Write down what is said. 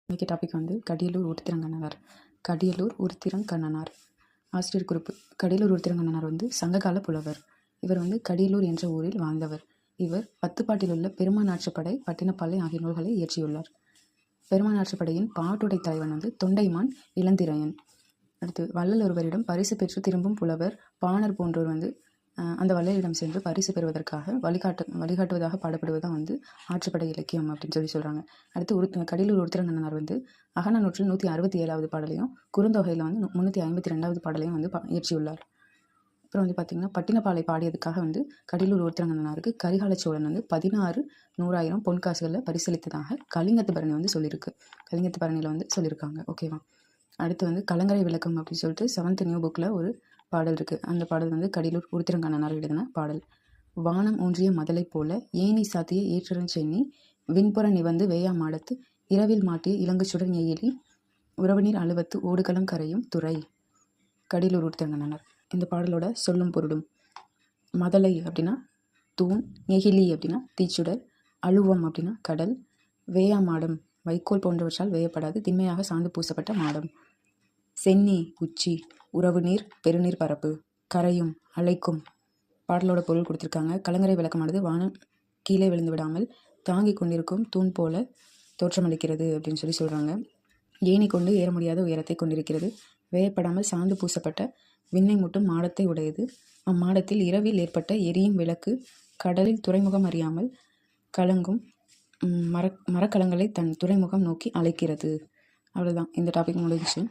இன்றைக்கி டாபிக் வந்து கடியலூர் உருத்திரங்கண்ணனார். கடியலூர் உருத்திரங்கண்ணனார். ஆசிரியர் குறிப்பு: கடியலூர் உருத்திரங்கண்ணனார் வந்து சங்ககால புலவர். இவர் வந்து கடியலூர் என்ற ஊரில் வாழ்ந்தவர். இவர் பத்துப்பாட்டில் உள்ள பெருமானாற்றுப்படை, பட்டினப்பாலை ஆகிய நூல்களை இயற்றியுள்ளார். பெருமானாற்றுப்படையின் பாட்டுடை தலைவன் வந்து தொண்டைமான் இளந்திரையன். அடுத்து, வள்ளல் ஒருவரிடம் பரிசு பெற்று திரும்பும் புலவர் பாணர் போன்றோர் வந்து அந்த வள்ளலிடம் சென்று பரிசு பெறுவதற்காக வழிகாட்டுவதாக பாடப்படுவதுதான் வந்து ஆற்றுப்படை இலக்கியம் அப்படின்னு சொல்கிறாங்க. அடுத்து, கடியலூர் உருத்திரங்கண்ணனார் வந்து அகநானூற்றில் 167வது பாடலையும், குறுந்தொகையில் வந்து 352வது பாடலையும் வந்து இயற்றியுள்ளார். அப்புறம் வந்து பார்த்திங்கன்னா, பட்டினப்பாலை பாடியதுக்காக வந்து கடியலூர் உருத்திரங்கண்ணனாருக்கு கரிகால சோழன் வந்து 16 100,000 பொன்காசுகளில் பரிசளித்ததாக கலிங்கத்து பரணி வந்து சொல்லியிருக்கு. கலிங்கத்து பரணியில் வந்து சொல்லியிருக்காங்க. ஓகேவா? அடுத்து வந்து கலங்கரை விளக்கம் அப்படின்னு சொல்லிட்டு 7th நியூ புக்கில் ஒரு பாடல் இருக்குது. அந்த பாடல் வந்து கடியலூர் உருத்திரங்கண்ணனார் எழுதின பாடல். வானம் ஊன்றிய மதலை போல ஏனி சாத்திய ஏற்றரன் சென்னி விண்புற நிவந்து வேயா மாடத்து இரவில் மாட்டிய இலங்குச்சுடர் எயிலி உறவுநீர் அலுவத்து ஓடுகளம் கரையும் துறை. கடியலூர் உருத்திரங்கண்ணனார். இந்த பாடலோட சொல்லும் பொருளும்: மதலை அப்படின்னா தூண், நெகிழி அப்படின்னா தீச்சுடர், அலுவம் அப்படின்னா கடல், வேயா மாடம் வைக்கோல் போன்றவற்றால் வேயப்படாது திண்மையாக சாந்து பூசப்பட்ட மாடம், சென்னி உச்சி, உறவு நீர் பெருநீர் பரப்பு, கரையும் அலைக்கும். பாடலோட பொருள் கொடுத்துருக்காங்க. கலங்கரை விளக்கமானது வானம் கீழே விழுந்து விடாமல் தாங்கி கொண்டிருக்கும் தூண் போல தோற்றமளிக்கிறது அப்படின்னு சொல்கிறாங்க. ஏணி கொண்டு ஏற முடியாத உயரத்தை கொண்டிருக்கிறது. வேயப்படாமல் சாந்து பூசப்பட்ட விண்ணை முட்டும் மாடத்தை உடையது. அம்மாடத்தில் இரவில் ஏற்பட்ட எரியும் விளக்கு கடலில் துறைமுகம் அறியாமல் கலங்கும் மரக்கலங்களை தன் துறைமுகம் நோக்கி அழைக்கிறது. அவ்வளோதான், இந்த டாபிக் முடிஞ்சிச்சு.